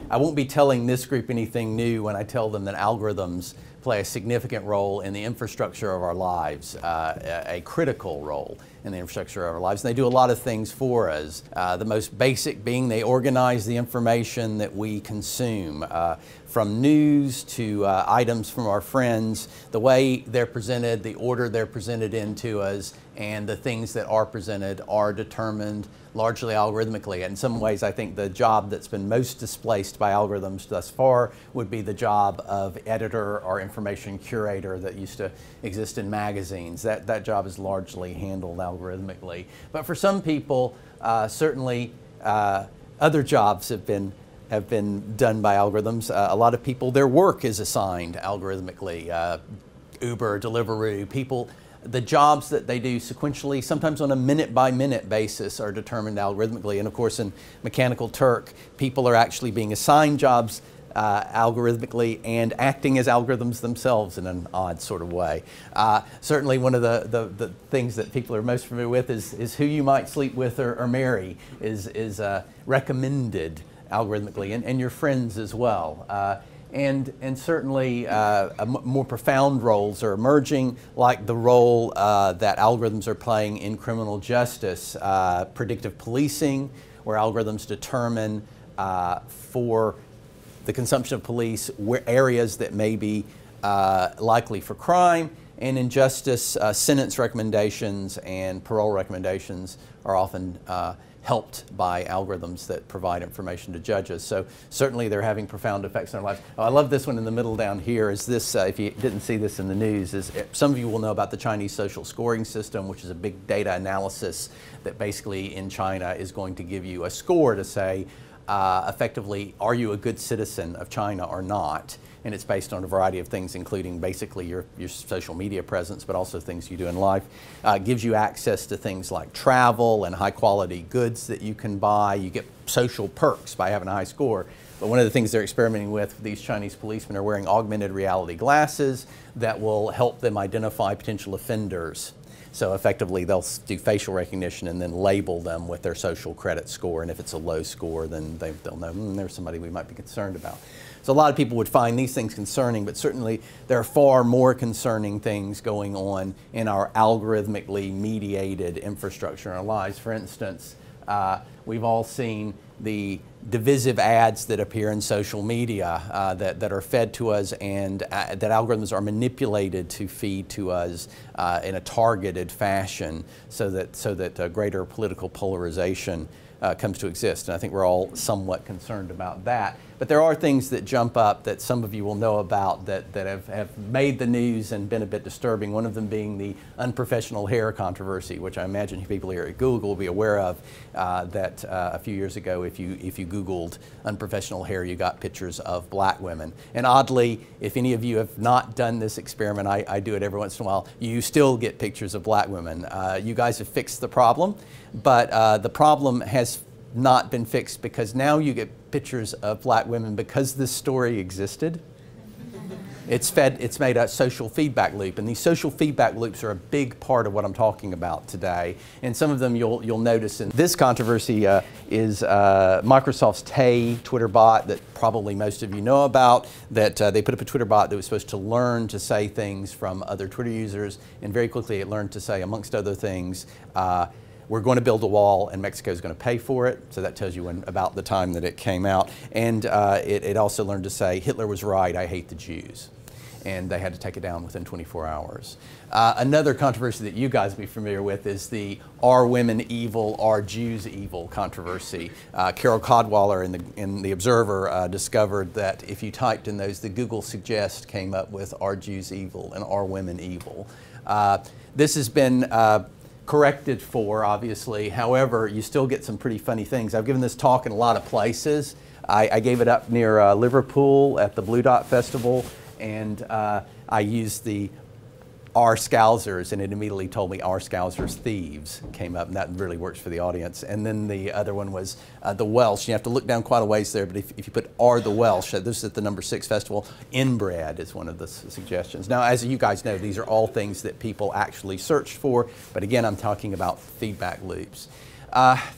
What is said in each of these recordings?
I won't be telling this group anything new when I tell them that algorithms play a significant role in the infrastructure of our lives, a critical role in the infrastructure of our lives. And they do a lot of things for us. The most basic being they organize the information that we consume, from news to items from our friends, the way they're presented, the order they're presented into us, and the things that are presented are determined largely algorithmically. In some ways, I think the job that's been most displaced by algorithms thus far would be the job of editor or information curator that used to exist in magazines. That job is largely handled algorithmically. But for some people, certainly other jobs have been done by algorithms. A lot of people, their work is assigned algorithmically. Uber, Deliveroo, the jobs that they do sequentially, sometimes on a minute-by-minute basis, are determined algorithmically. And of course, in Mechanical Turk, people are actually being assigned jobs algorithmically and acting as algorithms themselves in an odd sort of way. Certainly one of the things that people are most familiar with is who you might sleep with or marry is recommended algorithmically, and your friends as well. And certainly more profound roles are emerging, like the role that algorithms are playing in criminal justice, predictive policing, where algorithms determine for the consumption of police areas that may be likely for crime, and in justice, sentence recommendations and parole recommendations are often helped by algorithms that provide information to judges. So certainly they're having profound effects on our lives. Oh, I love this one in the middle down here. Is this, if you didn't see this in the news, some of you will know about the Chinese social scoring system, which is a big data analysis that basically in China is going to give you a score to say, effectively, are you a good citizen of China or not? And it's based on a variety of things, including basically your social media presence, but also things you do in life. Gives you access to things like travel and high quality goods that you can buy. You get social perks by having a high score. But one of the things they're experimenting with, these Chinese policemen are wearing augmented reality glasses that will help them identify potential offenders. So effectively, they'll do facial recognition and then label them with their social credit score. And if it's a low score, then they'll know there's somebody we might be concerned about. So a lot of people would find these things concerning, but certainly there are far more concerning things going on in our algorithmically mediated infrastructure in our lives. For instance, we've all seen the divisive ads that appear in social media that are fed to us, and that algorithms are manipulated to feed to us in a targeted fashion so that greater political polarization comes to exist. And I think we're all somewhat concerned about that. But there are things that jump up that some of you will know about that have made the news and been a bit disturbing, one of them being the unprofessional hair controversy, which I imagine people here at Google will be aware of, that a few years ago, if you Googled unprofessional hair, you got pictures of black women. And oddly, if any of you have not done this experiment, I do it every once in a while, you still get pictures of black women. You guys have fixed the problem, but the problem has not been fixed because now you get pictures of black women because this story existed. It's made a social feedback loop, and these social feedback loops are a big part of what I'm talking about today. And some of them you'll notice in this controversy is Microsoft's Tay Twitter bot that probably most of you know about, that they put up a Twitter bot that was supposed to learn to say things from other Twitter users, and very quickly it learned to say, amongst other things, we're going to build a wall and Mexico is going to pay for it. So that tells you about the time that it came out. And it also learned to say, Hitler was right, I hate the Jews. And they had to take it down within 24 hours. Another controversy that you guys will be familiar with is the are women evil, are Jews evil controversy. Carol Cadwalder in the Observer discovered that if you typed in those, the Google suggest came up with are Jews evil and are women evil. This has been corrected for, obviously. However, you still get some pretty funny things. I've given this talk in a lot of places. I gave it up near Liverpool at the Blue Dot Festival, and I used the "Our Scousers," and it immediately told me "Our Scousers thieves" came up, and that really works for the audience. And then the other one was the Welsh. You have to look down quite a ways there, but if you put "Are the Welsh," this is at the number 6 festival, inbred is one of the suggestions. Now, as you guys know, these are all things that people actually searched for, but again, I'm talking about feedback loops.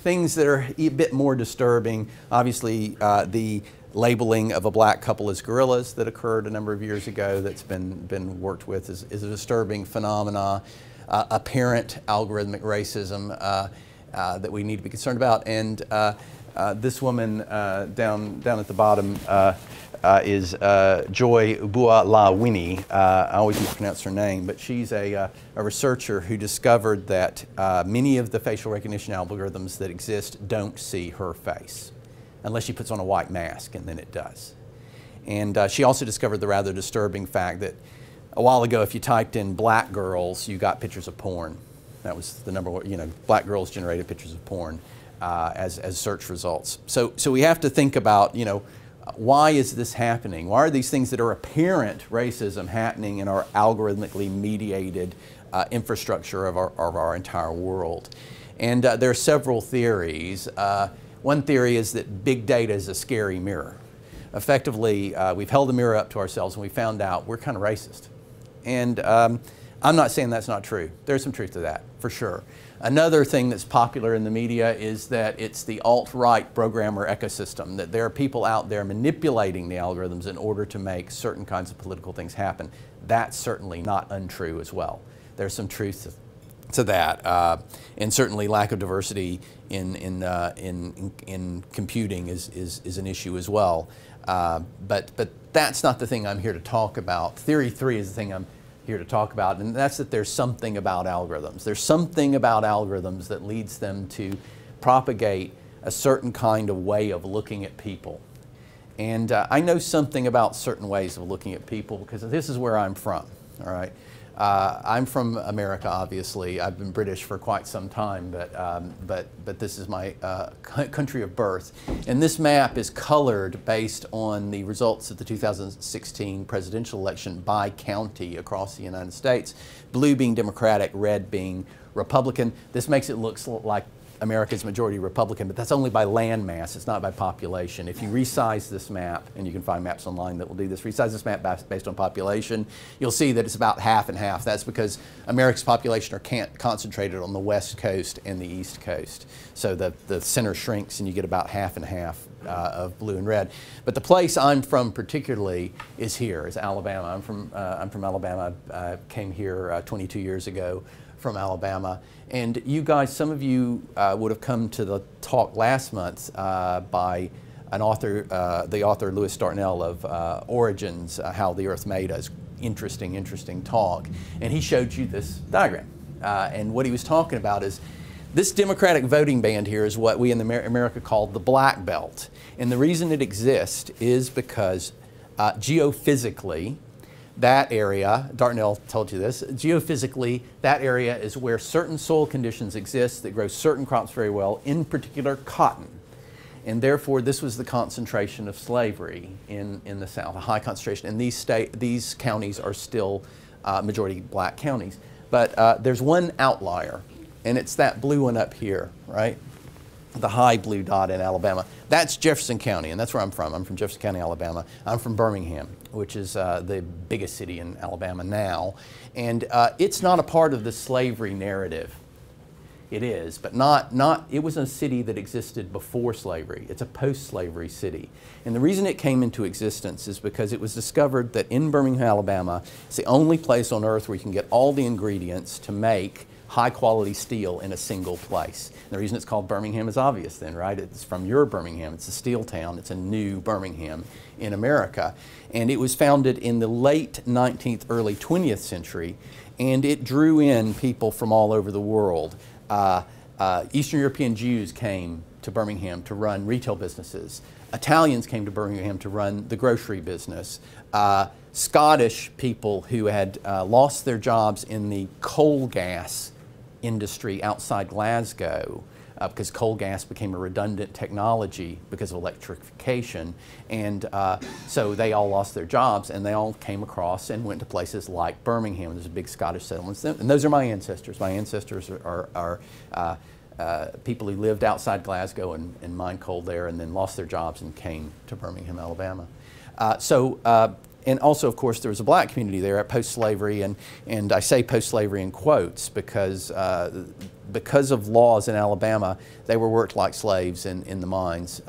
Things that are a bit more disturbing, obviously the labeling of a black couple as gorillas that occurred a number of years ago that's been worked with is a disturbing phenomena. Apparent algorithmic racism that we need to be concerned about. And this woman down at the bottom is Joy Bualawini. I always mispronounce her name, but she's a researcher who discovered that many of the facial recognition algorithms that exist don't see her face, unless she puts on a white mask, and then it does. And she also discovered the rather disturbing fact that a while ago, if you typed in black girls, you got pictures of porn. That was the number one, black girls generated pictures of porn as search results. So we have to think about, why is this happening? Why are these things that are apparent racism happening in our algorithmically mediated infrastructure of our entire world? And there are several theories. One theory is that big data is a scary mirror. Effectively, we've held the mirror up to ourselves and we found out we're kind of racist. And I'm not saying that's not true. There's some truth to that, for sure. Another thing that's popular in the media is that it's the alt-right programmer ecosystem, that there are people out there manipulating the algorithms in order to make certain kinds of political things happen. That's certainly not untrue as well. There's some truth to that. And certainly lack of diversity in computing is an issue as well. But that's not the thing I'm here to talk about. Theory 3 is the thing I'm here to talk about, and that's that there's something about algorithms. There's something about algorithms that leads them to propagate a certain kind of way of looking at people. And I know something about certain ways of looking at people because this is where I'm from, all right? I'm from America, obviously. I've been British for quite some time, but this is my country of birth. And this map is colored based on the results of the 2016 presidential election by county across the United States. Blue being Democratic, red being Republican. This makes it look like America's majority Republican, but that's only by land mass, it's not by population. If you resize this map, and you can find maps online that will do this, resize this map based on population, you'll see that it's about half and half. That's because America's population are concentrated on the West Coast and the East Coast. So the center shrinks and you get about half and half of blue and red. But the place I'm from particularly is here, is Alabama. I'm from Alabama. I came here 22 years ago from Alabama. And you guys, some of you would have come to the talk last month by an author, the author Louis Dartnell of Origins, How the Earth Made Us. Interesting talk. And he showed you this diagram. And what he was talking about is this Democratic voting band here is what we in America call the black belt. And the reason it exists is because geophysically, that area, Dartnell told you this, geophysically, that area is where certain soil conditions exist that grow certain crops very well, in particular cotton. And therefore, this was the concentration of slavery in the South, a high concentration. And these counties are still majority black counties. But there's one outlier, and it's that blue one up here, right? The high blue dot in Alabama. That's Jefferson County, and that's where I'm from. I'm from Jefferson County, Alabama. I'm from Birmingham, which is the biggest city in Alabama now. And it's not a part of the slavery narrative. It is, but it was a city that existed before slavery. It's a post-slavery city. And the reason it came into existence is because it was discovered that in Birmingham, Alabama, it's the only place on earth where you can get all the ingredients to make high-quality steel in a single place. And the reason it's called Birmingham is obvious then, right? It's from your Birmingham. It's a steel town. It's a new Birmingham in America. And it was founded in the late 19th, early 20th century, and it drew in people from all over the world. Eastern European Jews came to Birmingham to run retail businesses. Italians came to Birmingham to run the grocery business. Scottish people who had lost their jobs in the coal gas industry outside Glasgow because coal gas became a redundant technology because of electrification. And so they all lost their jobs and they all came across and went to places like Birmingham. There's a big Scottish settlement. And those are my ancestors. My ancestors are people who lived outside Glasgow and mined coal there and then lost their jobs and came to Birmingham, Alabama. And also, of course, there was a black community there at post-slavery, and I say post-slavery in quotes because of laws in Alabama, they were worked like slaves in the mines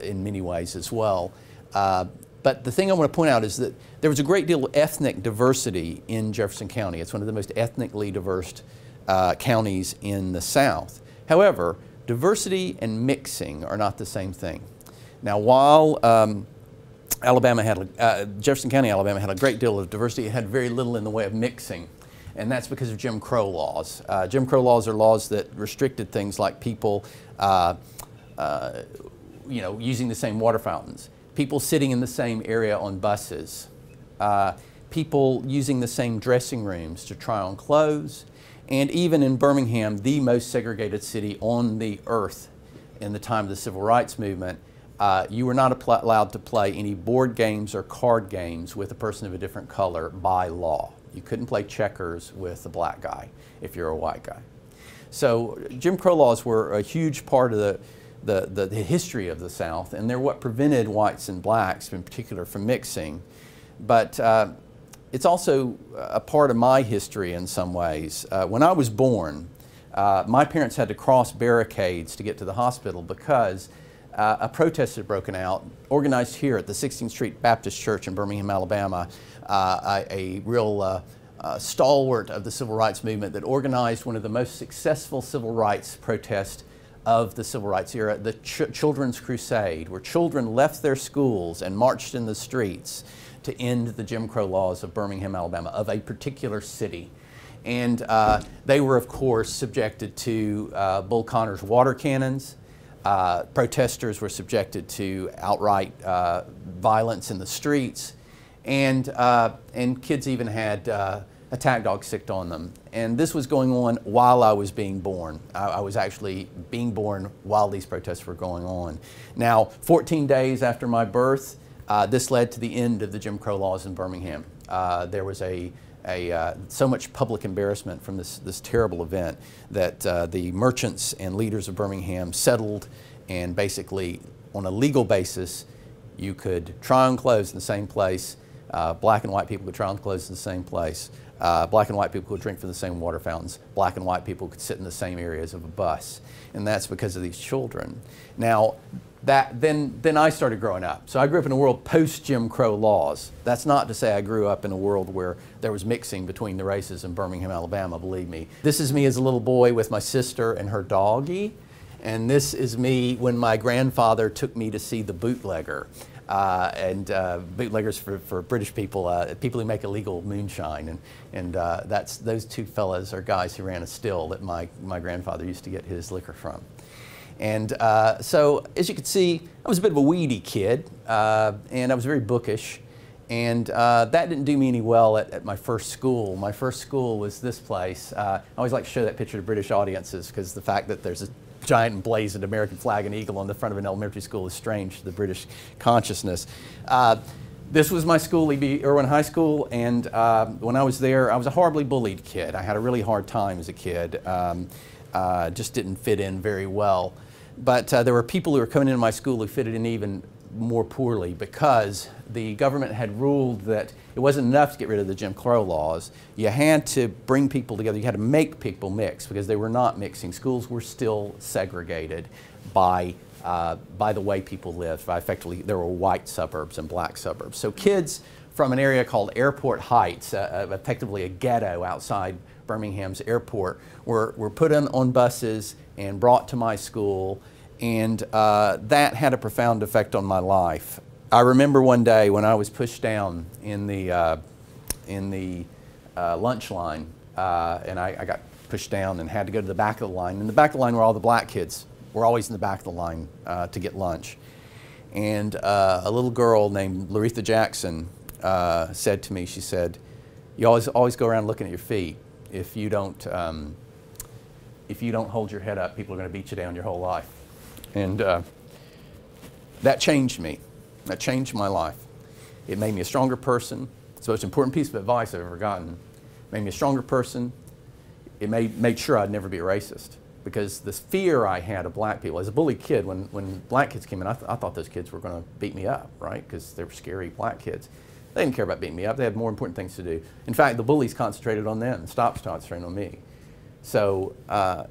in many ways as well. But the thing I want to point out is that there was a great deal of ethnic diversity in Jefferson County. It's one of the most ethnically diverse counties in the South. However, diversity and mixing are not the same thing. Now, while Jefferson County, Alabama had a great deal of diversity, it had very little in the way of mixing. And that's because of Jim Crow laws. Jim Crow laws are laws that restricted things like people using the same water fountains, people sitting in the same area on buses, people using the same dressing rooms to try on clothes, and even in Birmingham, the most segregated city on the earth in the time of the Civil Rights Movement, you were not allowed to play any board games or card games with a person of a different color by law. You couldn't play checkers with a black guy if you're a white guy. So Jim Crow laws were a huge part of the history of the South, and they're what prevented whites and blacks in particular from mixing. But it's also a part of my history in some ways. When I was born, my parents had to cross barricades to get to the hospital because a protest had broken out, organized here at the 16th Street Baptist Church in Birmingham, Alabama, a real stalwart of the civil rights movement that organized one of the most successful civil rights protests of the civil rights era, the Children's Crusade, where children left their schools and marched in the streets to end the Jim Crow laws of Birmingham, Alabama, of a particular city. And they were, of course, subjected to Bull Connor's water cannons. Protesters were subjected to outright violence in the streets, and kids even had attack dogs sicked on them. And this was going on while I was being born. I was actually being born while these protests were going on. Now, 14 days after my birth, this led to the end of the Jim Crow laws in Birmingham. There was so much public embarrassment from this terrible event that the merchants and leaders of Birmingham settled, and basically on a legal basis you could try on clothes in the same place, black and white people could try on clothes in the same place, black and white people could drink from the same water fountains, black and white people could sit in the same areas of a bus, and that's because of these children. Now, then I started growing up. So I grew up in a world post-Jim Crow laws. That's not to say I grew up in a world where there was mixing between the races in Birmingham, Alabama, believe me. This is me as a little boy with my sister and her doggie. And this is me when my grandfather took me to see The Bootlegger. Bootleggers for British people, people who make illegal moonshine. And those two fellas are guys who ran a still that my grandfather used to get his liquor from. And so, as you can see, I was a bit of a weedy kid, and I was very bookish, and that didn't do me any well at my first school. My first school was this place. I always like to show that picture to British audiences because the fact that there's a giant emblazoned American flag and eagle on the front of an elementary school is strange to the British consciousness. This was my school, E.B. Irwin High School, and when I was there, I was a horribly bullied kid. I had a really hard time as a kid. Just didn't fit in very well. But there were people who were coming into my school who fitted in even more poorly because the government had ruled that it wasn't enough to get rid of the Jim Crow laws. You had to bring people together. You had to make people mix because they were not mixing. Schools were still segregated by the way people lived. Effectively, there were white suburbs and black suburbs. So kids from an area called Airport Heights, effectively a ghetto outside Birmingham's airport, were put on buses and brought to my school, and that had a profound effect on my life. I remember one day when I was pushed down in the lunch line, and I got pushed down and had to go to the back of the line. In the back of the line were all the black kids. We're always in the back of the line to get lunch. And a little girl named Laretha Jackson said to me, she said, "You always go around looking at your feet. If you don't hold your head up, people are going to beat you down your whole life." And that changed me. That changed my life. It made me a stronger person. It's the most important piece of advice I've ever gotten. It made me a stronger person. It made sure I'd never be a racist. because this fear I had of black people. As a bullied kid, when black kids came in, I thought those kids were going to beat me up, right? Because they were scary black kids. They didn't care about beating me up. They had more important things to do. In fact, the bullies concentrated on them and stopped concentrating on me. So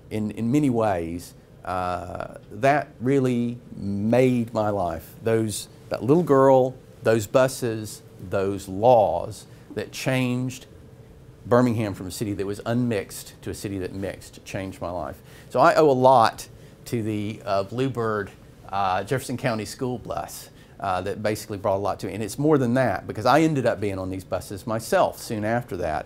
in many ways, that really made my life. That little girl, those buses, those laws that changed Birmingham from a city that was unmixed to a city that mixed changed my life. So I owe a lot to the Bluebird Jefferson County school bus that basically brought a lot to me. And it's more than that, because I ended up being on these buses myself soon after that.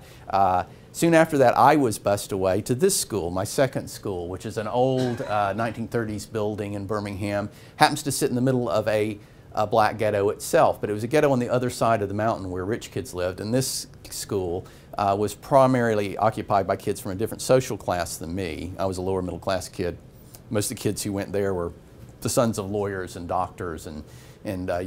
Soon after that, I was bused away to this school, my second school, which is an old 1930s building in Birmingham. Happens to sit in the middle of a black ghetto itself, but it was a ghetto on the other side of the mountain where rich kids lived. And this school was primarily occupied by kids from a different social class than me. I was a lower middle class kid. Most of the kids who went there were the sons of lawyers and doctors and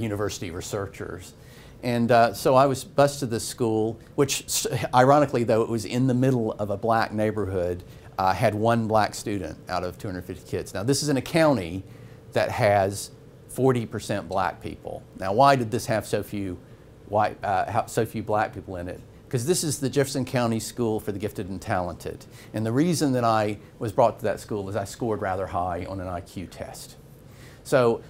university researchers. And so I was bused to this school, which ironically, though it was in the middle of a black neighborhood, had one black student out of 250 kids. Now this is in a county that has 40% black people. Now why did this have so few black people in it? Because this is the Jefferson County School for the Gifted and Talented. And the reason that I was brought to that school is I scored rather high on an IQ test. So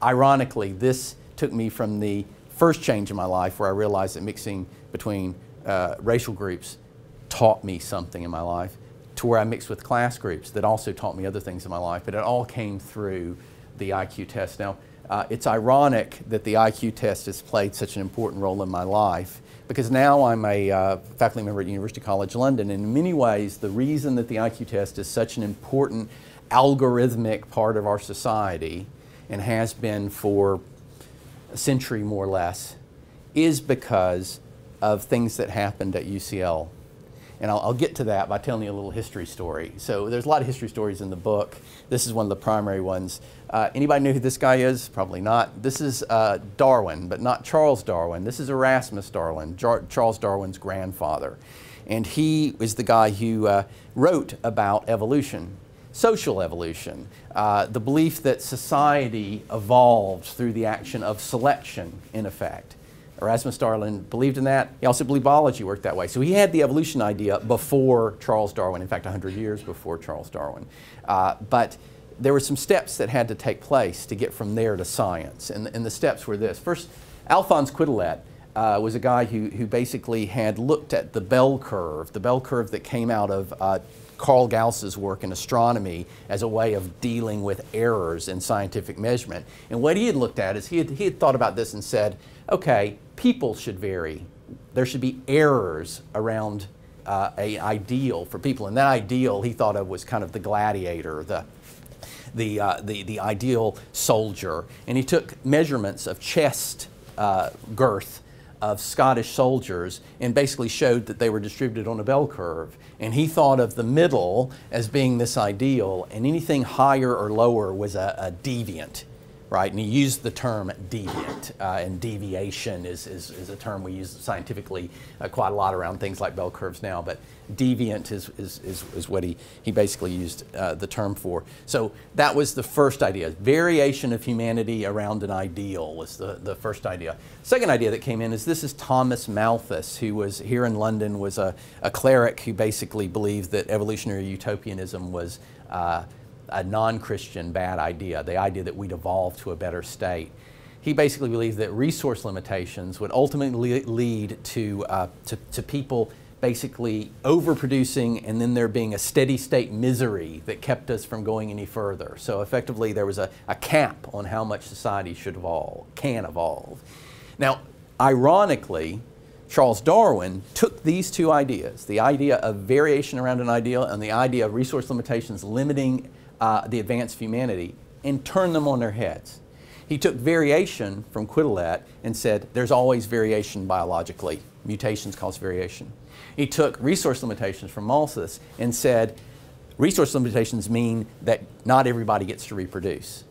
ironically, this took me from the first change in my life where I realized that mixing between racial groups taught me something in my life, to where I mixed with class groups that also taught me other things in my life, but it all came through the IQ test. Now, it's ironic that the IQ test has played such an important role in my life, because now I'm a faculty member at University College London, and in many ways the reason that the IQ test is such an important algorithmic part of our society, and has been for a century more or less, is because of things that happened at UCL. And I'll get to that by telling you a little history story. So there's a lot of history stories in the book. This is one of the primary ones. Anybody know who this guy is? Probably not. This is Darwin, but not Charles Darwin. This is Erasmus Darwin, Charles Darwin's grandfather. And he is the guy who wrote about evolution, social evolution, the belief that society evolved through the action of selection, in effect. Erasmus Darwin believed in that. He also believed biology worked that way. So he had the evolution idea before Charles Darwin, in fact 100 years before Charles Darwin. But there were some steps that had to take place to get from there to science. And the steps were this. First, Alphonse Quetelet was a guy who basically had looked at the bell curve that came out of Karl Gauss's work in astronomy as a way of dealing with errors in scientific measurement. And what he had looked at is he had thought about this and said, okay, people should vary. There should be errors around an ideal for people. And that ideal he thought of was kind of the gladiator, the ideal soldier. And he took measurements of chest girth of Scottish soldiers and basically showed that they were distributed on a bell curve. And he thought of the middle as being this ideal, and anything higher or lower was a deviant, right? And he used the term deviant, and deviation is a term we use scientifically quite a lot around things like bell curves now, but deviant is what he basically used the term for. So that was the first idea. Variation of humanity around an ideal was the first idea. Second idea that came in is this is Thomas Malthus, who was here in London, was a cleric who basically believed that evolutionary utopianism was a non-Christian bad idea, the idea that we'd evolve to a better state. He basically believed that resource limitations would ultimately lead to people basically overproducing, and then there being a steady state misery that kept us from going any further. So effectively there was a cap on how much society can evolve. Now, ironically, Charles Darwin took these two ideas, the idea of variation around an ideal and the idea of resource limitations limiting the advance of humanity, and turned them on their heads. He took variation from Quetelet and said there's always variation biologically. Mutations cause variation. He took resource limitations from Malthus and said resource limitations mean that not everybody gets to reproduce.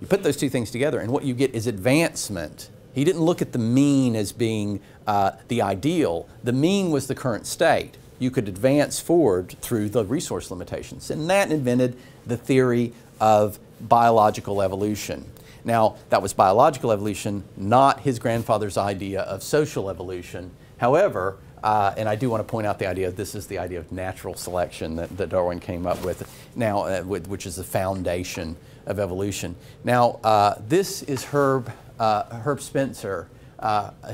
You put those two things together and what you get is advancement. He didn't look at the mean as being the ideal. The mean was the current state. you could advance forward through the resource limitations. And that invented the theory of biological evolution. Now, that was biological evolution, not his grandfather's idea of social evolution. However, and I do want to point out the idea, this is the idea of natural selection that Darwin came up with now, which is the foundation of evolution. Now, this is Herb Spencer,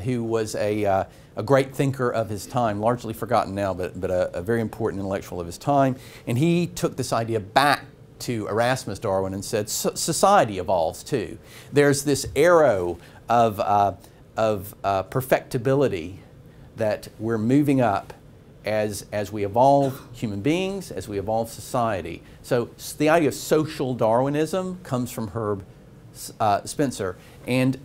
who was a great thinker of his time, largely forgotten now, but a very important intellectual of his time. And he took this idea back to Erasmus Darwin and said, society evolves too. There's this arrow of perfectibility that we're moving up as we evolve human beings, as we evolve society. So the idea of social Darwinism comes from Herb Spencer. And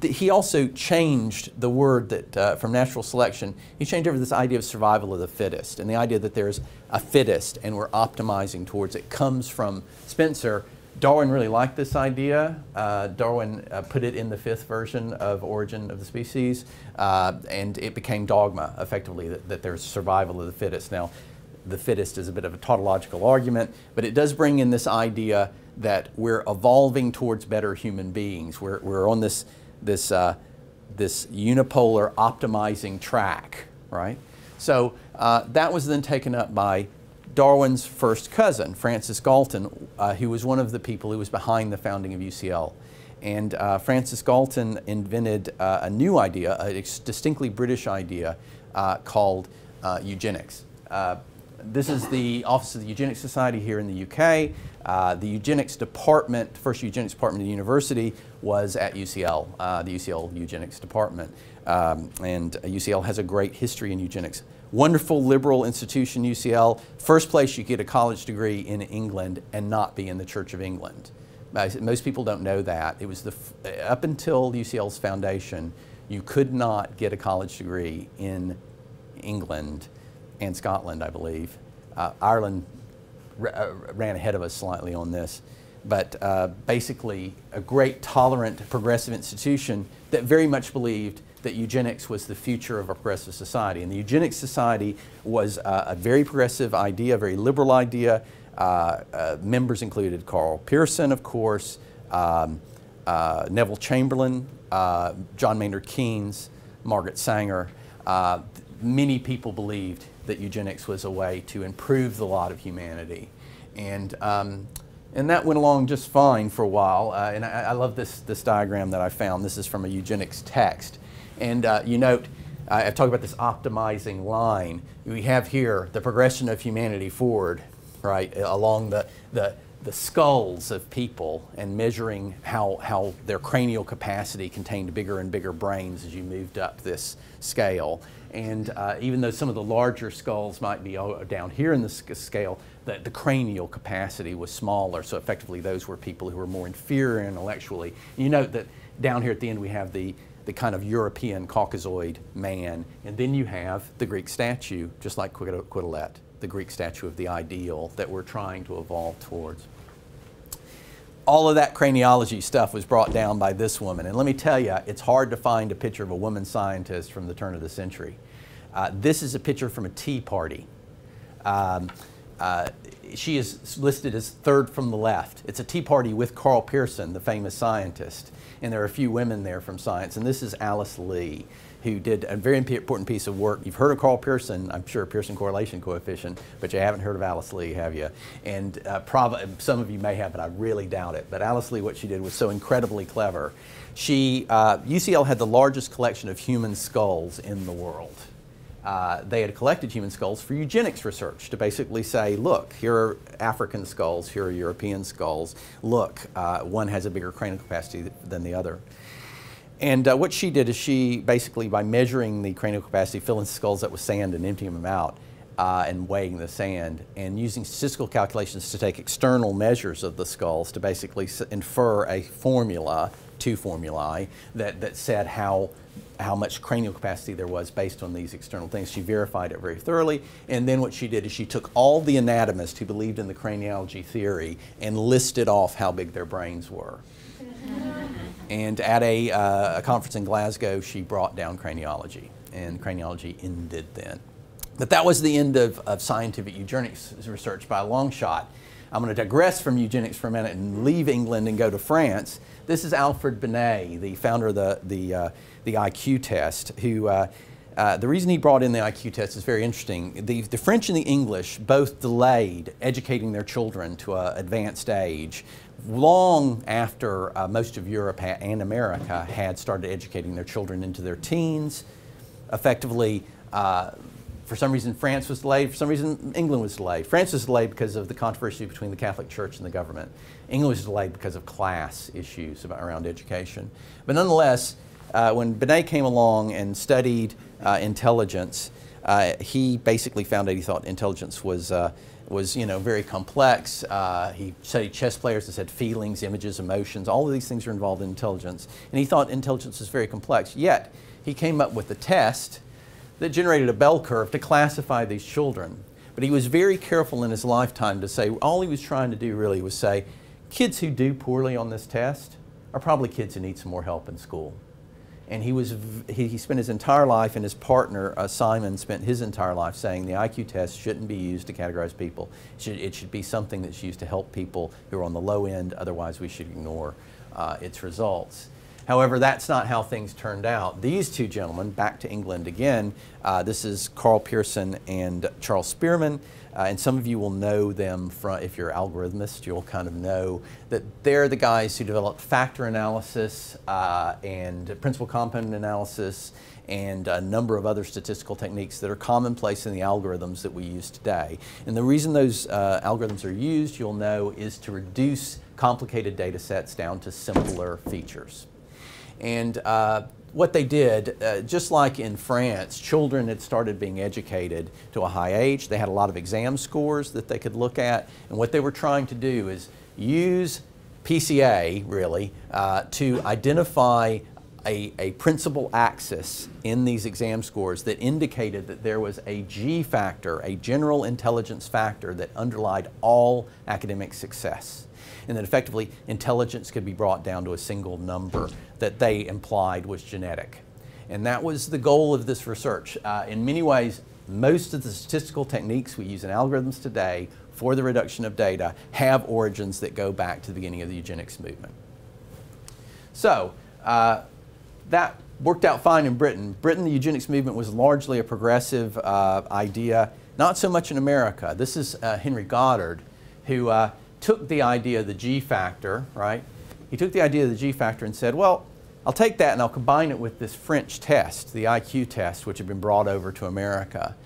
he also changed the word that from natural selection, he changed over this idea of survival of the fittest, and the idea that there's a fittest and we're optimizing towards it comes from Spencer. Darwin really liked this idea. Darwin put it in the 5th version of Origin of the Species, and it became dogma, effectively, that there's survival of the fittest. Now, the fittest is a bit of a tautological argument, but it does bring in this idea that we're evolving towards better human beings. We're on this unipolar optimizing track, right? So that was then taken up by Darwin's first cousin, Francis Galton, who was one of the people who was behind the founding of UCL. And Francis Galton invented a new idea, a distinctly British idea called eugenics. This is the Office of the Eugenics Society here in the UK. The eugenics department, the first eugenics department of the university was at UCL, the UCL Eugenics Department. And UCL has a great history in eugenics. Wonderful liberal institution, UCL. First place you get a college degree in England and not be in the Church of England. Most people don't know that. It was up until UCL's foundation, you could not get a college degree in England and Scotland, I believe. Ireland ran ahead of us slightly on this. But basically, a great, tolerant, progressive institution that very much believed that eugenics was the future of a progressive society. And the Eugenics Society was a very progressive idea, a very liberal idea. Members included Karl Pearson, of course, Neville Chamberlain, John Maynard Keynes, Margaret Sanger. Many people believed that eugenics was a way to improve the lot of humanity. And that went along just fine for a while. And I love this diagram that I found. This is from a eugenics text. And you note, I've talked about this optimizing line. We have here the progression of humanity forward, right, along the skulls of people and measuring how their cranial capacity contained bigger and bigger brains as you moved up this scale. And even though some of the larger skulls might be down here in the scale, the cranial capacity was smaller, so effectively those were people who were more inferior intellectually. You note that down here at the end we have the kind of European Caucasoid man, and then you have the Greek statue, just like Quetelet, the Greek statue of the ideal that we're trying to evolve towards. All of that craniology stuff was brought down by this woman, and let me tell you, it's hard to find a picture of a woman scientist from the turn of the century. This is a picture from a tea party. She is listed as 3rd from the left. It's a tea party with Karl Pearson, the famous scientist, and there are a few women there from science, and this is Alice Lee, who did a very important piece of work. You've heard of Karl Pearson, I'm sure, Pearson correlation coefficient, but you haven't heard of Alice Lee, have you? And some of you may have, but I really doubt it. But Alice Lee, what she did was so incredibly clever. UCL had the largest collection of human skulls in the world. They had collected human skulls for eugenics research to basically say, look, here are African skulls, here are European skulls. Look, one has a bigger cranial capacity than the other. And what she did is she basically, by measuring the cranial capacity, filling skulls up with sand and emptying them out and weighing the sand, and using statistical calculations to take external measures of the skulls to basically infer a formula, 2 formulae, that said how much cranial capacity there was based on these external things. She verified it very thoroughly, and then what she did is she took all the anatomists who believed in the craniology theory and listed off how big their brains were. And at a conference in Glasgow, she brought down craniology, and craniology ended then. But that was the end of scientific eugenics research by a long shot. I'm going to digress from eugenics for a minute and leave England and go to France. This is Alfred Binet, the founder of the IQ test, who the reason he brought in the IQ test is very interesting. The French and the English both delayed educating their children to an advanced age long after most of Europe and America had started educating their children into their teens. Effectively, for some reason France was delayed, for some reason England was delayed. France was delayed because of the controversy between the Catholic Church and the government. England was delayed because of class issues around education. But nonetheless, when Binet came along and studied intelligence, he basically found that he thought intelligence was very complex. He studied chess players that had feelings, images, emotions. All of these things are involved in intelligence. And he thought intelligence was very complex. Yet, he came up with a test that generated a bell curve to classify these children. But he was very careful in his lifetime to say, all he was trying to do really was say, kids who do poorly on this test are probably kids who need some more help in school. And he spent his entire life, and his partner, Simon, spent his entire life saying the IQ test shouldn't be used to categorize people. It should be something that's used to help people who are on the low end, otherwise we should ignore its results. However, that's not how things turned out. These two gentlemen, back to England again, this is Karl Pearson and Charles Spearman, and some of you will know them from, if you're algorithmists, you'll kind of know that they're the guys who developed factor analysis and principal component analysis and a number of other statistical techniques that are commonplace in the algorithms that we use today. And the reason those algorithms are used, you'll know, is to reduce complicated data sets down to simpler features. And what they did, just like in France, children had started being educated to a high age. They had a lot of exam scores that they could look at. And what they were trying to do is use PCA, really, to identify a principal axis in these exam scores that indicated that there was a G factor, a general intelligence factor, that underlied all academic success. And that effectively intelligence could be brought down to a single number that they implied was genetic. And that was the goal of this research. In many ways, most of the statistical techniques we use in algorithms today for the reduction of data have origins that go back to the beginning of the eugenics movement. So that worked out fine in Britain. Britain, the eugenics movement was largely a progressive idea, not so much in America. This is Henry Goddard, who took the idea of the G factor, right? He took the idea of the G factor and said, well, I'll take that and I'll combine it with this French test, the IQ test, which had been brought over to America.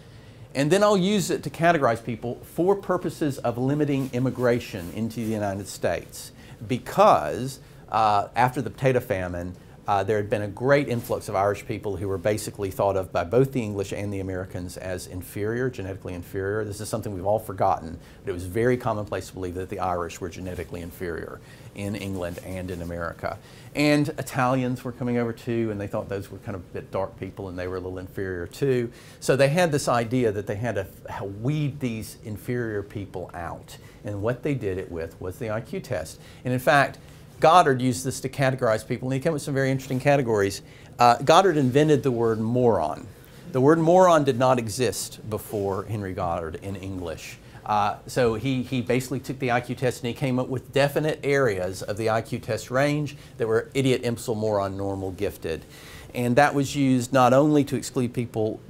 And then I'll use it to categorize people for purposes of limiting immigration into the United States. Because after the potato famine, there had been a great influx of Irish people who were basically thought of by both the English and the Americans as inferior, genetically inferior. This is something we've all forgotten, but it was very commonplace to believe that the Irish were genetically inferior in England and in America. And Italians were coming over too, and they thought those were kind of a bit dark people and they were a little inferior too. So they had this idea that they had to weed these inferior people out. And what they did it with was the IQ test. And in fact, Goddard used this to categorize people, and he came up with some very interesting categories. Goddard invented the word moron. The word moron did not exist before Henry Goddard in English. So he basically took the IQ test and he came up with definite areas of the IQ test range that were idiot, imbecile, moron, normal, gifted. And that was used not only to exclude people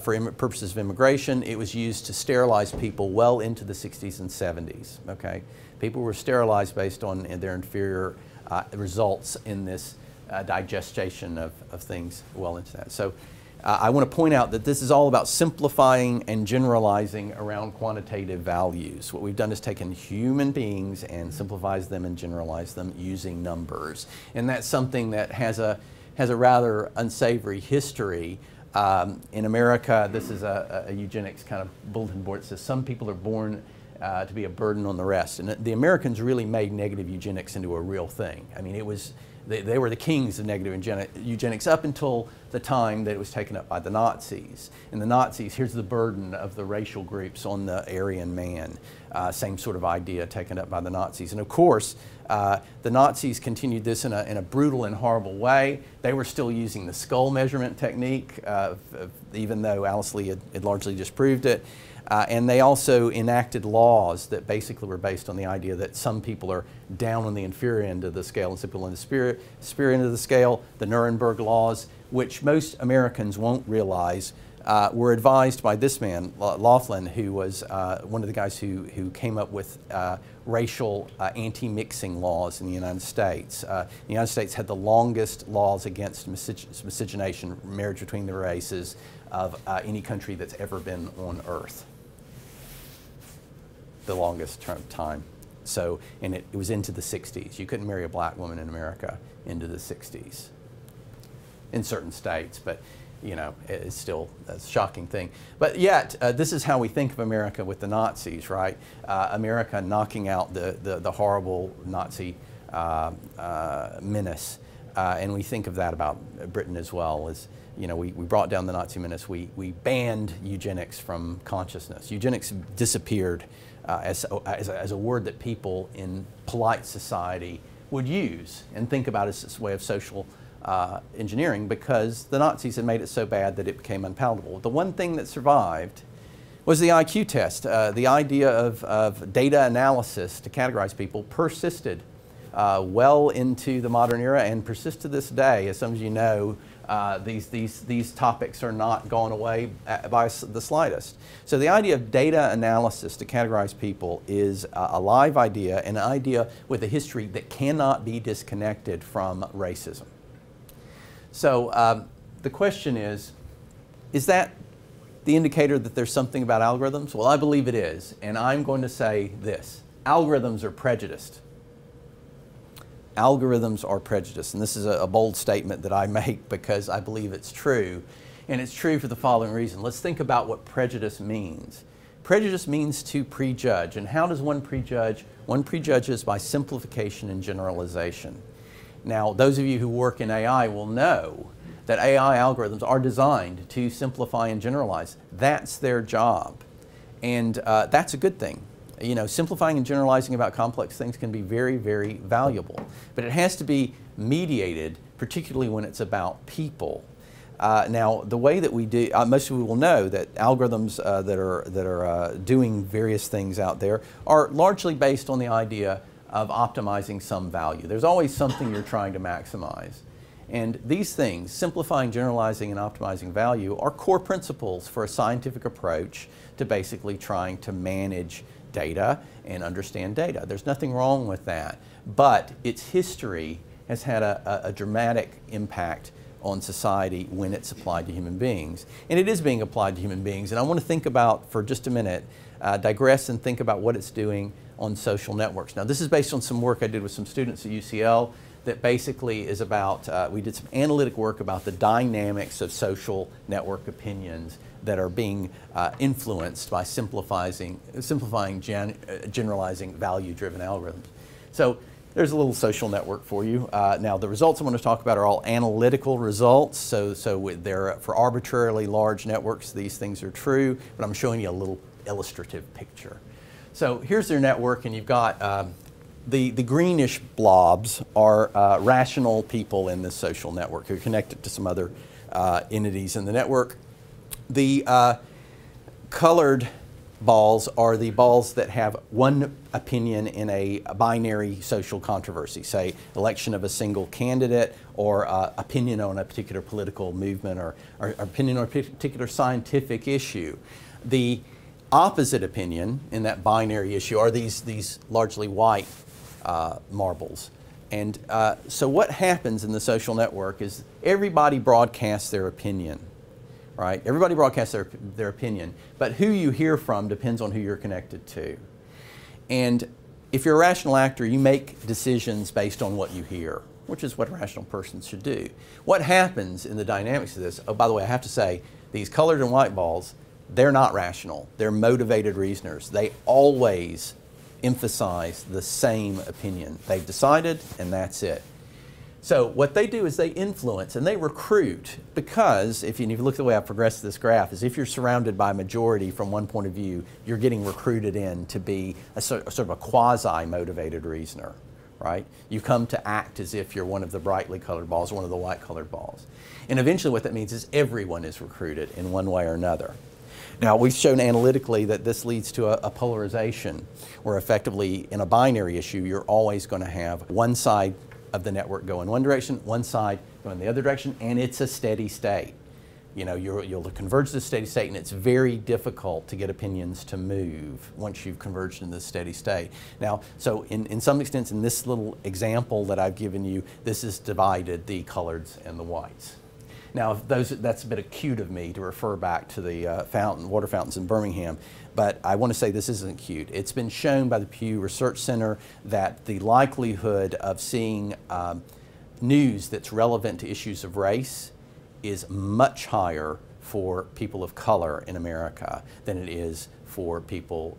for purposes of immigration, it was used to sterilize people well into the 60s and 70s. Okay? People were sterilized based on their inferior results in this digestion of things well into that. So I want to point out that this is all about simplifying and generalizing around quantitative values. What we've done is taken human beings and simplifies them and generalized them using numbers. And that's something that has a rather unsavory history. In America, this is a eugenics kind of bulletin board. It says some people are born to be a burden on the rest. And the Americans really made negative eugenics into a real thing. I mean, it was, they were the kings of negative eugenics up until the time that it was taken up by the Nazis. And the Nazis, here's the burden of the racial groups on the Aryan man. Same sort of idea taken up by the Nazis. And of course, the Nazis continued this in a brutal and horrible way. They were still using the skull measurement technique, even though Alice Lee had largely disproved it. And they also enacted laws that basically were based on the idea that some people are down on the inferior end of the scale and some people on the superior end of the scale. The Nuremberg laws, which most Americans won't realize, were advised by this man, Laughlin, who was one of the guys who came up with racial anti-mixing laws in the United States. The United States had the longest laws against miscegenation, marriage between the races, of any country that's ever been on Earth. The longest time. So, and it was into the 60s. You couldn't marry a black woman in America into the 60s. In certain states, but you know, it's still a shocking thing. But yet, this is how we think of America with the Nazis, right? America knocking out the horrible Nazi menace. And we think of that about Britain as well. As, you know, we brought down the Nazi menace. We banned eugenics from consciousness. Eugenics disappeared as a word that people in polite society would use and think about as a way of social engineering, because the Nazis had made it so bad that it became unpalatable. The one thing that survived was the IQ test. The idea of data analysis to categorize people persisted well into the modern era and persists to this day. As some of you know, these topics are not gone away by the slightest. So the idea of data analysis to categorize people is a live idea, an idea with a history that cannot be disconnected from racism. So the question is that the indicator that there's something about algorithms? Well, I believe it is, and I'm going to say this. Algorithms are prejudiced. Algorithms are prejudiced, and this is a bold statement that I make because I believe it's true, and it's true for the following reason. Let's think about what prejudice means. Prejudice means to prejudge, and how does one prejudge? One prejudges by simplification and generalization. Now, those of you who work in AI will know that AI algorithms are designed to simplify and generalize. That's their job, and that's a good thing. You know, simplifying and generalizing about complex things can be very, very valuable, but it has to be mediated, particularly when it's about people. Now, the way that we do, most of you will know that algorithms that are doing various things out there are largely based on the idea of optimizing some value. There's always something you're trying to maximize. And these things, simplifying, generalizing, and optimizing value, are core principles for a scientific approach to basically trying to manage data and understand data. There's nothing wrong with that, but its history has had a dramatic impact on society when it's applied to human beings. And it is being applied to human beings, and I want to think about, for just a minute, digress and think about what it's doing on social networks. Now, this is based on some work I did with some students at UCL that basically is about, we did some analytic work about the dynamics of social network opinions that are being influenced by simplifying, generalizing value-driven algorithms. So there's a little social network for you. Now, the results I'm going to talk about are all analytical results. So they're for arbitrarily large networks. These things are true, but I'm showing you a little illustrative picture. So here's their network, and you've got the greenish blobs are rational people in this social network who are connected to some other entities in the network. The colored balls are the balls that have one opinion in a binary social controversy, say election of a single candidate, or opinion on a particular political movement, or opinion on a particular scientific issue. The opposite opinion in that binary issue are these largely white marbles. And so what happens in the social network is everybody broadcasts their opinion, right? Everybody broadcasts their opinion, but who you hear from depends on who you're connected to. And if you're a rational actor, you make decisions based on what you hear, which is what a rational person should do. What happens in the dynamics of this, oh, by the way, I have to say, these colored and white balls, they're not rational. They're motivated reasoners. They always emphasize the same opinion. They've decided, and that's it. So what they do is they influence and they recruit, because if you look at the way I've progressed this graph, is if you're surrounded by a majority from one point of view, you're getting recruited in to be a sort of a quasi-motivated reasoner, right? You come to act as if you're one of the brightly colored balls or one of the white colored balls. And eventually what that means is everyone is recruited in one way or another. Now, we've shown analytically that this leads to a polarization, where effectively in a binary issue, you're always going to have one side of the network go in one direction, one side go in the other direction, and it's a steady state. You know, you'll converge to a steady state, and it's very difficult to get opinions to move once you've converged in this steady state. Now, so in some extent, in this little example that I've given you, this has divided the coloreds and the whites. Now, that's a bit acute of me to refer back to the water fountains in Birmingham, but I want to say this isn't cute. It's been shown by the Pew Research Center that the likelihood of seeing news that's relevant to issues of race is much higher for people of color in America than it is for people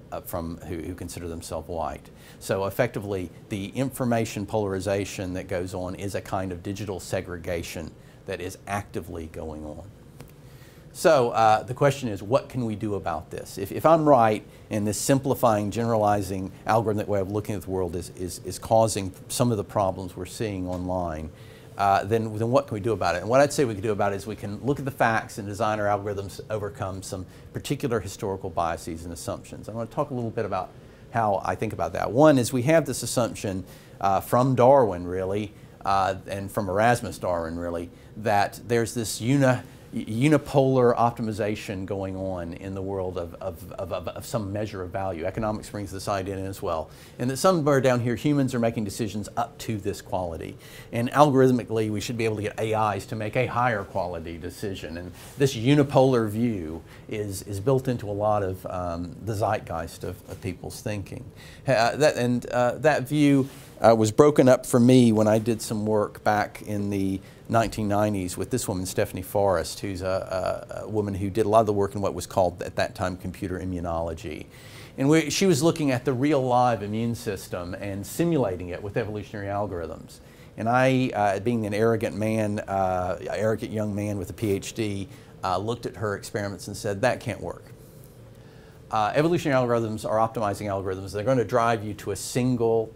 who consider themselves white. So effectively, the information polarization that goes on is a kind of digital segregation that is actively going on. So the question is, what can we do about this? If I'm right, and this simplifying, generalizing algorithmic way of looking at the world is causing some of the problems we're seeing online, then what can we do about it? And what I'd say we can do about it is we can look at the facts and design our algorithms to overcome some particular historical biases and assumptions. I want to talk a little bit about how I think about that. One is we have this assumption from Darwin, really, and from Erasmus Darwin, really, that there's this unipolar optimization going on in the world of some measure of value. Economics brings this idea in as well. And that somewhere down here, humans are making decisions up to this quality. And algorithmically, we should be able to get AIs to make a higher quality decision. And this unipolar view is built into a lot of the zeitgeist of people's thinking. That view was broken up for me when I did some work back in the 1990s with this woman, Stephanie Forrest, who's a woman who did a lot of the work in what was called at that time computer immunology. And she was looking at the real live immune system and simulating it with evolutionary algorithms. And I, being an arrogant young man with a PhD, looked at her experiments and said, that can't work. Evolutionary algorithms are optimizing algorithms. They're going to drive you to a single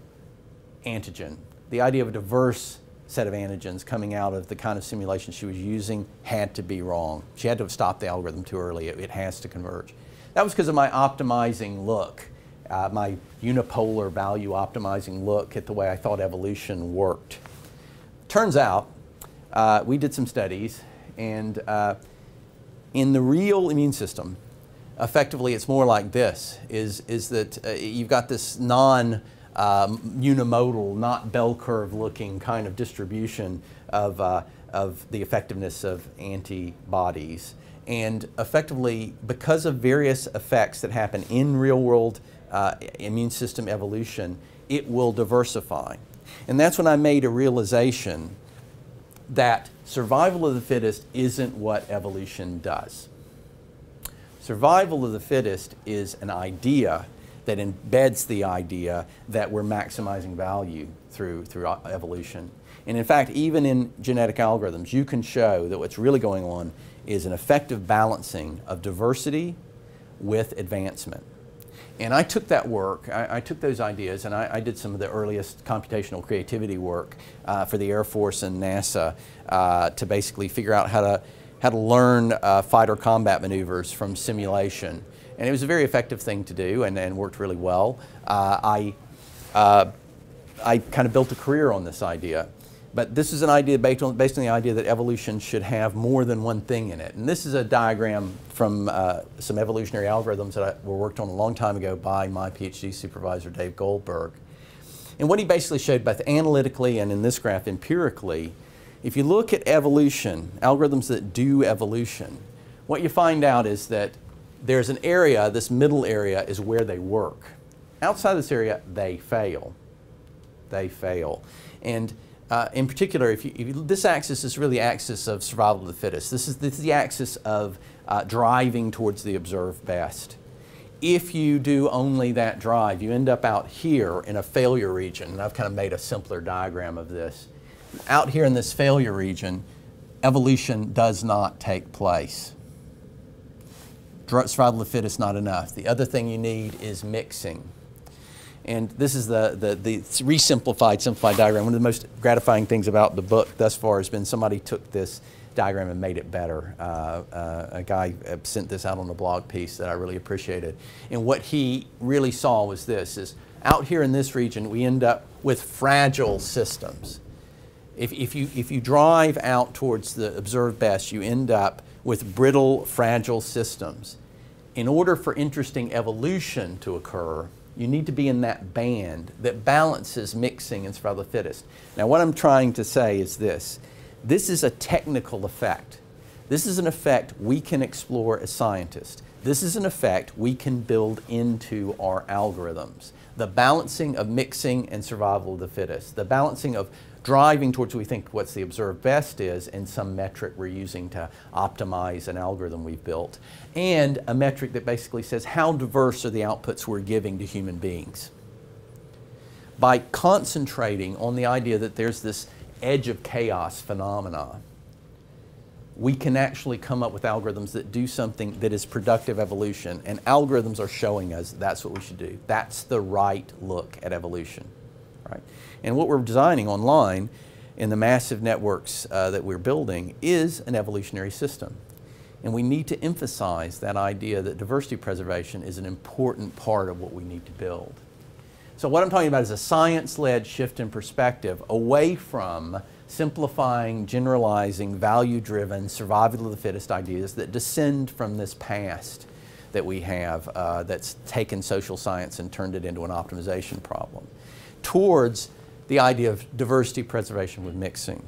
antigen. The idea of a diverse set of antigens coming out of the kind of simulation she was using had to be wrong. She had to have stopped the algorithm too early. It has to converge. That was because of my optimizing look, my unipolar value optimizing look at the way I thought evolution worked. Turns out, we did some studies, and in the real immune system, effectively it's more like this, is that you've got this unimodal, not bell curve looking kind of distribution of the effectiveness of antibodies. And effectively, because of various effects that happen in real world immune system evolution, it will diversify. And that's when I made a realization that survival of the fittest isn't what evolution does. Survival of the fittest is an idea that embeds the idea that we're maximizing value through evolution. And in fact, even in genetic algorithms, you can show that what's really going on is an effective balancing of diversity with advancement. And I took that work, I took those ideas, and I did some of the earliest computational creativity work for the Air Force and NASA to basically figure out how to learn fighter combat maneuvers from simulation. And it was a very effective thing to do, and worked really well. I kind of built a career on this idea. But this is an idea based on the idea that evolution should have more than one thing in it. And this is a diagram from some evolutionary algorithms that were worked on a long time ago by my PhD supervisor, Dave Goldberg. And what he basically showed, both analytically and in this graph empirically, if you look at evolution, algorithms that do evolution, what you find out is that there's an area, this middle area is where they work. Outside this area, they fail. They fail. And in particular, this axis is really the axis of survival of the fittest. This is the axis of driving towards the observed best. If you do only that drive, you end up out here in a failure region. And I've kind of made a simpler diagram of this. out here in this failure region, evolution does not take place. Survival of the fittest, not enough. The other thing you need is mixing. And this is the re-simplified, simplified diagram. One of the most gratifying things about the book thus far has been somebody took this diagram and made it better. A guy sent this out on a blog piece that I really appreciated. And what he really saw was this, is out here in this region, we end up with fragile systems. If you drive out towards the observed best, you end up with brittle, fragile systems. In order for interesting evolution to occur, you need to be in that band that balances mixing and survival of the fittest. Now, what I'm trying to say is this. This is a technical effect. This is an effect we can explore as scientists. This is an effect we can build into our algorithms. The balancing of mixing and survival of the fittest. The balancing of driving towards what we think what's the observed best is and some metric we're using to optimize an algorithm we've built. And a metric that basically says how diverse are the outputs we're giving to human beings. By concentrating on the idea that there's this edge of chaos phenomena, we can actually come up with algorithms that do something that is productive evolution, and algorithms are showing us that's what we should do. That's the right look at evolution, right? And what we're designing online in the massive networks that we're building is an evolutionary system. And we need to emphasize that idea that diversity preservation is an important part of what we need to build. So what I'm talking about is a science-led shift in perspective away from simplifying, generalizing, value-driven, survival of the fittest ideas that descend from this past that we have that's taken social science and turned it into an optimization problem, towards the idea of diversity preservation with mixing.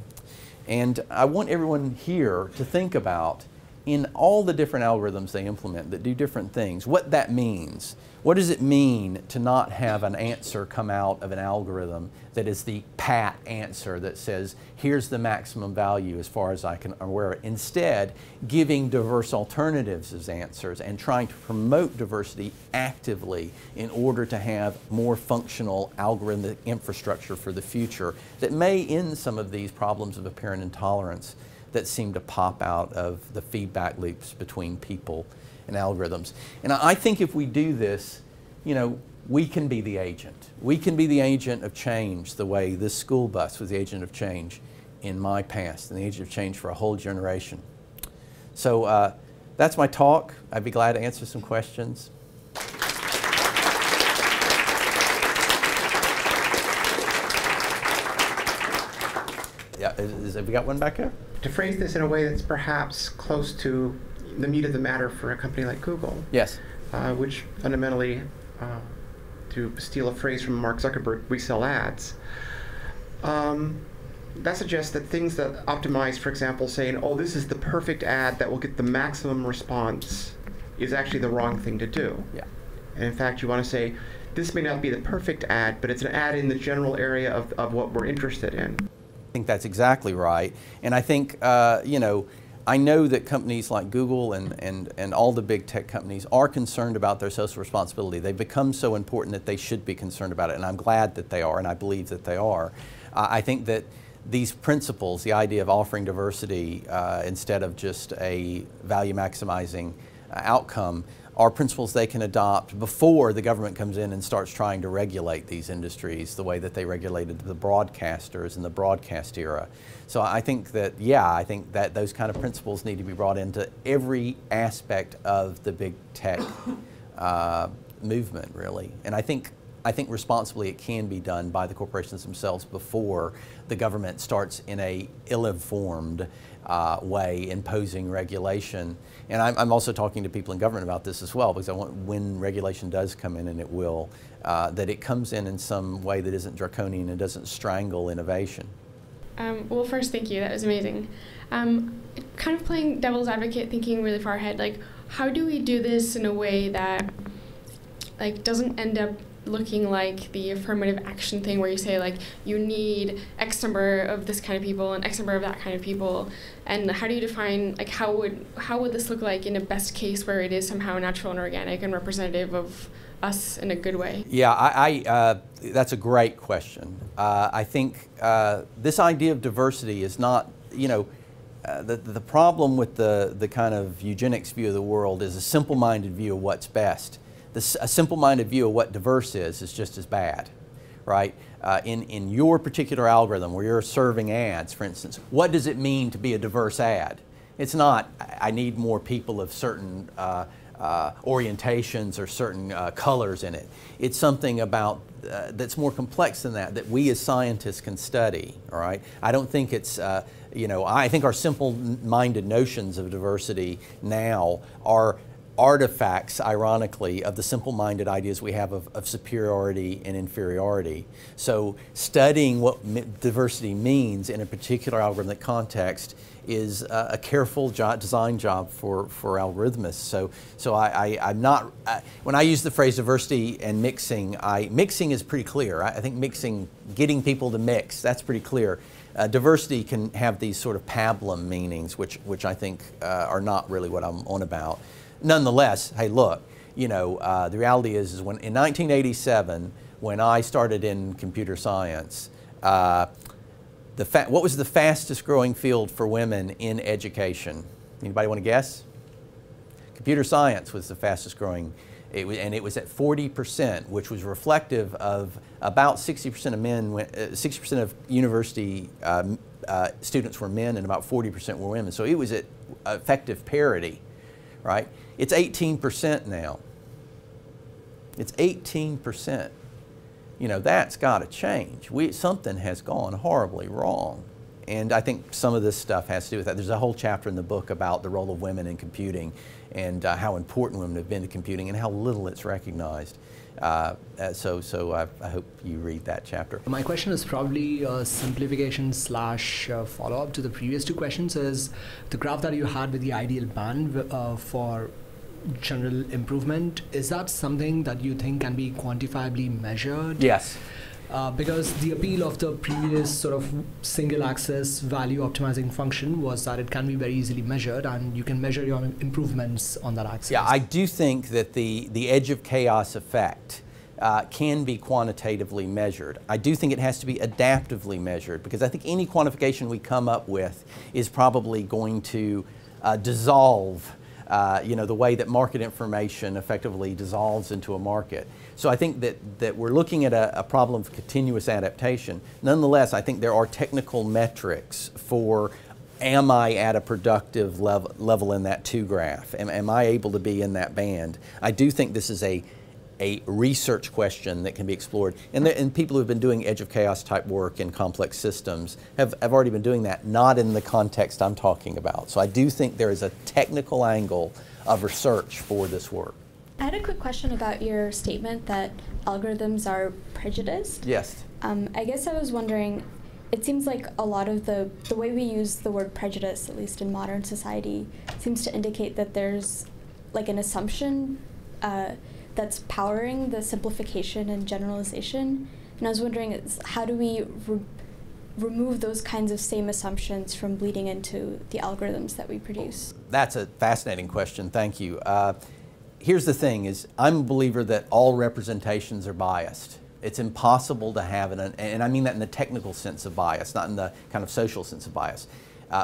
And I want everyone here to think about, in all the different algorithms they implement that do different things, what that means. What does it mean to not have an answer come out of an algorithm that is the pat answer that says, here's the maximum value as far as I can aware. Instead, giving diverse alternatives as answers and trying to promote diversity actively in order to have more functional algorithmic infrastructure for the future that may end some of these problems of apparent intolerance that seem to pop out of the feedback loops between people and algorithms. And I think if we do this, you know, we can be the agent. We can be the agent of change the way this school bus was the agent of change in my past and the agent of change for a whole generation. So that's my talk. I'd be glad to answer some questions. Yeah, have we got one back there? To phrase this in a way that's perhaps close to the meat of the matter for a company like Google. Yes. Which fundamentally, to steal a phrase from Mark Zuckerberg, we sell ads. That suggests that things that optimize, for example, saying, oh, this is the perfect ad that will get the maximum response, is actually the wrong thing to do. Yeah. And in fact, you want to say, this may not be the perfect ad, but it's an ad in the general area of what we're interested in. I think that's exactly right. And I think, you know, I know that companies like Google and all the big tech companies are concerned about their social responsibility. They've become so important that they should be concerned about it, and I'm glad that they are, and I believe that they are. I think that these principles, the idea of offering diversity instead of just a value maximizing outcome, are principles they can adopt before the government comes in and starts trying to regulate these industries the way that they regulated the broadcasters in the broadcast era. So I think that, yeah, I think that those kind of principles need to be brought into every aspect of the big tech movement, really. And I think responsibly it can be done by the corporations themselves before the government starts in a ill-informed way imposing regulation. And I'm also talking to people in government about this as well, because I want, when regulation does come in, and it will, that it comes in some way that isn't draconian and doesn't strangle innovation. Well, first, thank you. That was amazing. Kind of playing devil's advocate, thinking really far ahead, like, how do we do this in a way that, like, doesn't end up looking like the affirmative action thing where you say, like, you need X number of this kind of people and X number of that kind of people, and how do you define, like, how would this look like in a best case where it is somehow natural and organic and representative of us in a good way? Yeah, that's a great question. I think this idea of diversity is not, the problem with the kind of eugenics view of the world is a simple-minded view of what's best. A simple-minded view of what diverse is just as bad, right? In your particular algorithm where you're serving ads, for instance, what does it mean to be a diverse ad? It's not, I need more people of certain orientations or certain colors in it. It's something about that's more complex than that we as scientists can study, all right? I don't think it's, I think our simple-minded notions of diversity now are artifacts, ironically, of the simple-minded ideas we have of superiority and inferiority. So studying what diversity means in a particular algorithmic context is a careful design job for algorithmists. So I'm not, when I use the phrase diversity and mixing, mixing is pretty clear. I think mixing, getting people to mix, that's pretty clear. Diversity can have these sort of pablum meanings, which I think are not really what I'm on about. Nonetheless, hey, look, the reality is when in 1987, when I started in computer science, what was the fastest growing field for women in education? Anybody want to guess? Computer science was the fastest growing, and it was at 40%, which was reflective of about 60% of men, 60% of university students were men, and about 40% were women. So it was at effective parity, right? It's 18% now. It's 18%. That's got to change. Something has gone horribly wrong. And I think some of this stuff has to do with that. There's a whole chapter in the book about the role of women in computing and how important women have been to computing and how little it's recognized. So I hope you read that chapter. My question is probably a simplification / follow-up to the previous two questions. Is the graph that you had with the ideal band for general improvement, is that something that you think can be quantifiably measured? Yes. Because the appeal of the previous sort of single axis value optimizing function was that it can be very easily measured and you can measure your improvements on that axis. Yeah, I do think that the edge of chaos effect can be quantitatively measured. I do think it has to be adaptively measured because I think any quantification we come up with is probably going to dissolve the way that market information effectively dissolves into a market. So I think that we're looking at a problem of continuous adaptation. Nonetheless, I think there are technical metrics for, am I at a productive level in that 2 graph? Am I able to be in that band? I do think this is a research question that can be explored. And people who have been doing edge of chaos type work in complex systems have already been doing that, not in the context I'm talking about. So I do think there is a technical angle of research for this work. I had a quick question about your statement that algorithms are prejudiced. Yes. I guess I was wondering, it seems like a lot of the way we use the word prejudice, at least in modern society, seems to indicate that there's like an assumption that's powering the simplification and generalization. And I was wondering, how do we remove those kinds of same assumptions from bleeding into the algorithms that we produce? That's a fascinating question, thank you. Here's the thing, is I'm a believer that all representations are biased. It's impossible to have, and I mean that in the technical sense of bias, not in the kind of social sense of bias.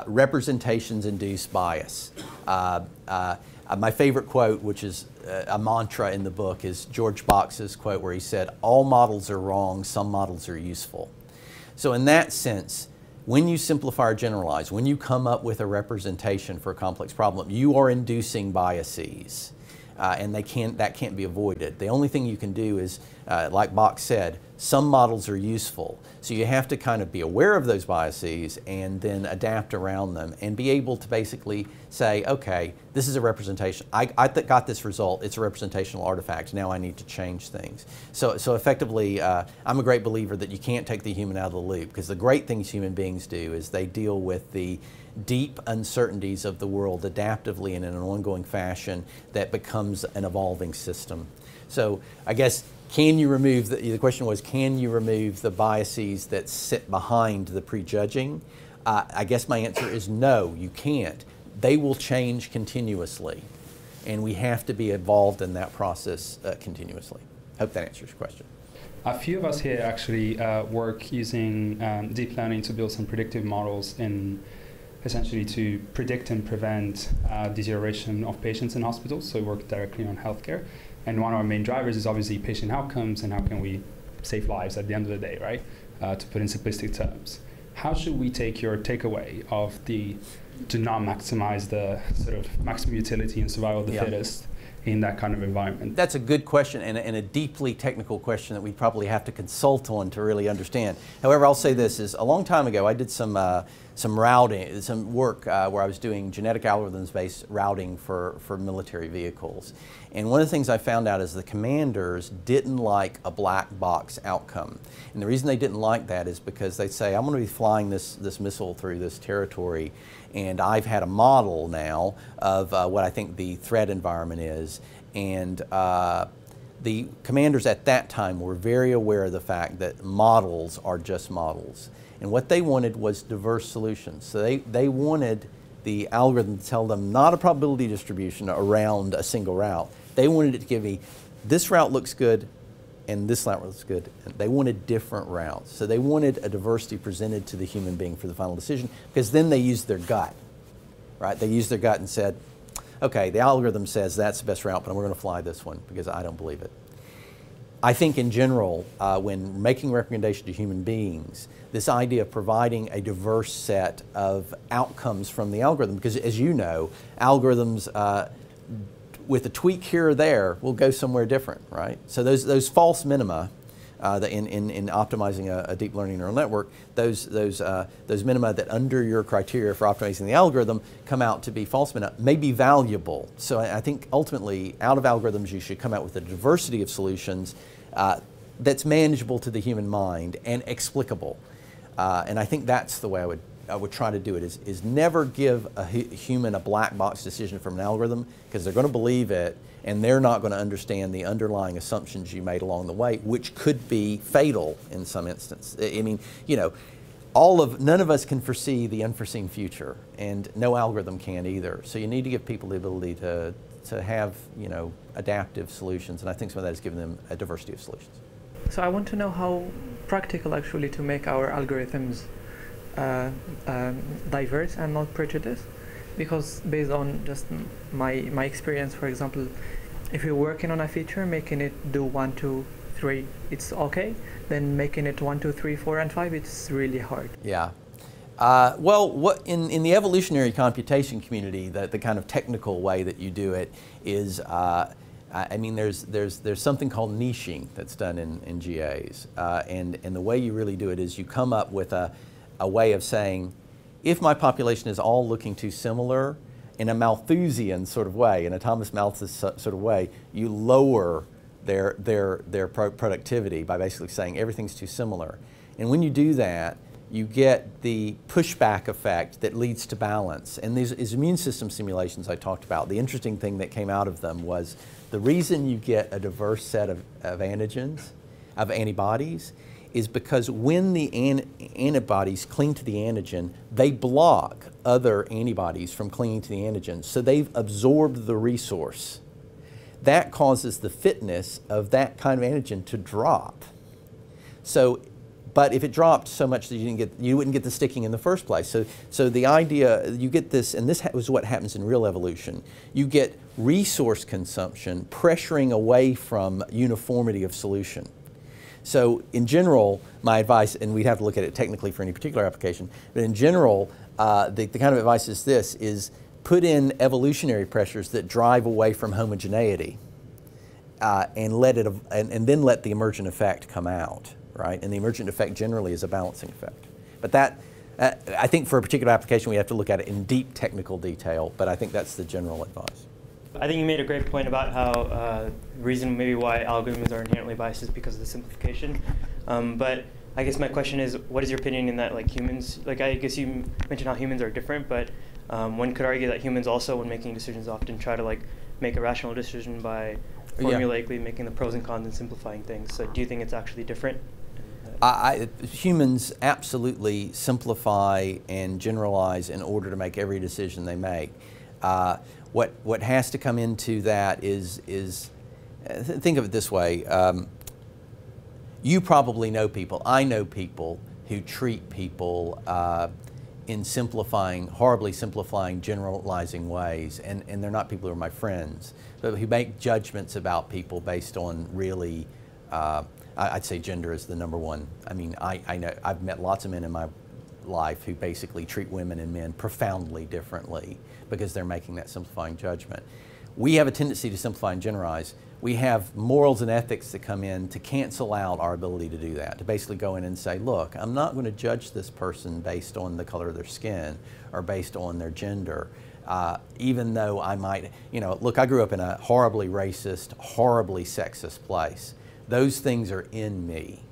Representations induce bias. My favorite quote, which is a mantra in the book, is George Box's quote where he said, all models are wrong, some models are useful. So in that sense, when you simplify or generalize, when you come up with a representation for a complex problem, you are inducing biases. And that can't be avoided. The only thing you can do is, like Box said, some models are useful. So you have to kind of be aware of those biases and then adapt around them and be able to basically say, okay, this is a representation. I got this result. It's a representational artifact. Now I need to change things. So effectively, I'm a great believer that you can't take the human out of the loop, because the great things human beings do is they deal with the deep uncertainties of the world adaptively and in an ongoing fashion that becomes an evolving system. So I guess, can you remove, the question was, can you remove the biases that sit behind the prejudging? I guess my answer is no, you can't. They will change continuously. and we have to be involved in that process continuously. Hope that answers your question. A few of us here actually work using deep learning to build some predictive models in essentially to predict and prevent deterioration of patients in hospitals. So we work directly on healthcare. And one of our main drivers is obviously patient outcomes and how can we save lives at the end of the day, right? To put in simplistic terms. How should we take your takeaway of the do not maximize the sort of maximum utility and survival of the fittest in that kind of environment? That's a good question and a deeply technical question that we probably have to consult on to really understand. However, I'll say this is a long time ago I did some routing, some work where I was doing genetic algorithms-based routing for military vehicles. And one of the things I found out is the commanders didn't like a black box outcome. And the reason they didn't like that is because they'd say, I'm going to be flying this missile through this territory, and I've had a model now of what I think the threat environment is. And the commanders at that time were very aware of the fact that models are just models. And what they wanted was diverse solutions. So they wanted the algorithm to tell them not a probability distribution around a single route. They wanted it to give me, this route looks good and this route looks good. They wanted different routes. So they wanted a diversity presented to the human being for the final decision, because then they used their gut, right? They used their gut and said, okay, the algorithm says that's the best route, but we're going to fly this one because I don't believe it. I think in general, when making recommendations to human beings, this idea of providing a diverse set of outcomes from the algorithm, because as you know, algorithms with a tweak here or there will go somewhere different, right? So those false minima in optimizing a deep learning neural network, those minima that under your criteria for optimizing the algorithm come out to be false minima may be valuable. So I think ultimately out of algorithms you should come out with a diversity of solutions that's manageable to the human mind and explicable. And I think that's the way I would try to do it, is never give a human a black box decision from an algorithm, because they're going to believe it and they're not going to understand the underlying assumptions you made along the way, which could be fatal in some instance. I mean, you know, none of us can foresee the unforeseen future, and no algorithm can either. So you need to give people the ability to have, you know, adaptive solutions, and I think some of that is giving them a diversity of solutions. So I want to know how practical actually to make our algorithms diverse and not prejudiced, because based on just my experience, for example, if you're working on a feature, making it do 1, 2, 3, it's okay. Then making it 1, 2, 3, 4, and 5, it's really hard. Yeah. Well, in the evolutionary computation community, the kind of technical way that you do it is, I mean, there's something called niching that's done in GAs, and the way you really do it is you come up with a way of saying, if my population is all looking too similar, in a Malthusian sort of way, in a Thomas Malthus sort of way, you lower their productivity by basically saying everything's too similar. And when you do that, you get the pushback effect that leads to balance. And these immune system simulations I talked about, the interesting thing that came out of them was the reason you get a diverse set of antigens, of antibodies, is because when the antibodies cling to the antigen, they block other antibodies from clinging to the antigen. So they've absorbed the resource. That causes the fitness of that kind of antigen to drop. So, but if it dropped so much that you wouldn't get the sticking in the first place. So the idea, you get this, and this was what happens in real evolution. You get resource consumption pressuring away from uniformity of solution. So in general, my advice, and we'd have to look at it technically for any particular application, but in general, the kind of advice is this, is put in evolutionary pressures that drive away from homogeneity and then let the emergent effect come out, right? And the emergent effect generally is a balancing effect. But that, I think for a particular application, we have to look at it in deep technical detail, but I think that's the general advice. I think you made a great point about how reason maybe why algorithms are inherently biased is because of the simplification. But I guess my question is, what is your opinion in that, like humans, like I guess you mentioned how humans are different, but one could argue that humans also, when making decisions, often try to like make a rational decision by formulaically making the pros and cons and simplifying things. So do you think it's actually different? Humans absolutely simplify and generalize in order to make every decision they make. what has to come into that is think of it this way. You probably know people, I know people who treat people in horribly simplifying, generalizing ways, and they're not people who are my friends, but who make judgments about people based on really, I'd say gender is the number one. I mean, I know, I've met lots of men in my life who basically treat women and men profoundly differently because they're making that simplifying judgment. We have a tendency to simplify and generalize. We have morals and ethics that come in to cancel out our ability to do that, to basically go in and say, look, I'm not going to judge this person based on the color of their skin or based on their gender, even though I might, you know, look, I grew up in a horribly racist, horribly sexist place. Those things are in me,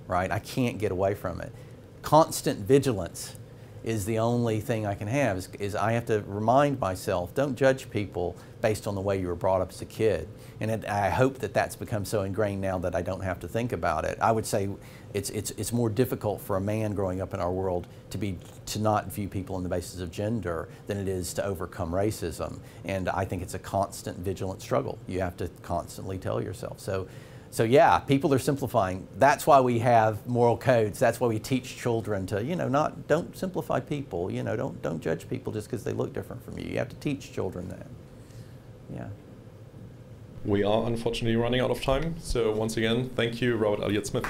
right? I can't get away from it. Constant vigilance is the only thing I can have, is I have to remind myself, don't judge people based on the way you were brought up as a kid. And I hope that that's become so ingrained now that I don't have to think about it. I would say it's more difficult for a man growing up in our world to not view people on the basis of gender than it is to overcome racism. And I think it's a constant vigilant struggle. You have to constantly tell yourself. So yeah, people are simplifying. That's why we have moral codes. That's why we teach children to, you know, don't simplify people. You know, don't judge people just because they look different from you. You have to teach children that. Yeah. We are unfortunately running out of time. So once again, thank you, Robert Elliott Smith.